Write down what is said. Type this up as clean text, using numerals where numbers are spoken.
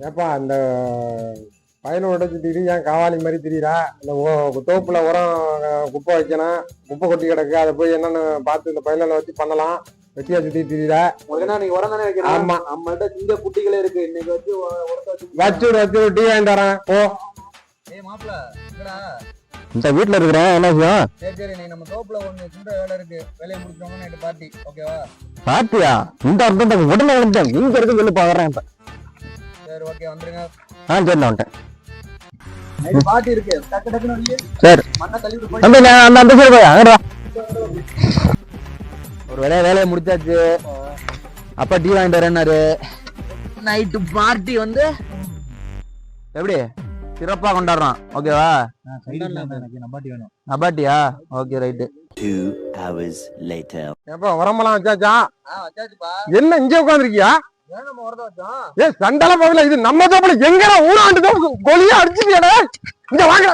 ஏப்பா அந்த பயலோட திடீர் ஏன் காவாலி மாதிரி திடீரா இந்த தோப்புல உரம் குப்பை வைக்கணும், குப்பை கொட்டி கிடக்கு, அதை போய் என்னன்னு பார்த்து இந்த பயலில் வச்சு பண்ணலாம். வெட்டியா சுத்தி திடீரா நீங்க உரம் தானே வைக்கிறோம். ஆமா, நம்மள்ட்ட சிங்க குட்டிகளே இருக்கு. இன்னைக்கு வச்சு வச்சு டீ வாங்கிட்டு வரேன் போ. மாப்பிள்ள இந்த வீட்டுல இருக்கிறேன். என்ன விஷயம்? சரி நீ நம்ம தோப்புல ஒண்ணு சின்ன வேலை இருக்கு, வேலையை முடிச்சோம்னா நைட்டு பார்ட்டி. ஓகேவா? பாத்தியா இந்த அர்த்தம் உடனே வந்துட்டேன். நீங்க இருக்கு சொல்லி பாக்குறேன் இப்ப. சரி ஓகே வந்துருங்க. சரி நான் வந்துட்டேன். நைட்டு பார்ட்டி இருக்கு. டக்கு டக்குன்னு வந்து சரி மண்ணை தள்ளிட்டு போய் அந்த சைடு போய் அங்கடா. ஒரு வேலையை முடிச்சாச்சு. அப்பா டீ வாங்கிட்டு வரேன்னாரு. நைட்டு பார்ட்டி வந்து எப்படி சிறப்பா கொண்டாடுறோம். ஓகேவா? நபாட்டியா? Okay right. 2 hours later. ஏப்பா உரமெல்லாம் வச்சாச்சா? வச்சாச்சுப்பா. என்ன இங்கே உட்காந்துருக்கியா? ஏன் நம்ம உரத்தை வச்சோம்? ஏ சண்டல போகல, இது நம்ம தோப்புல எங்கடா ஊராண்டு தோப்பு கொலியா அடிச்சுட்டியாடா? இங்க வாங்க.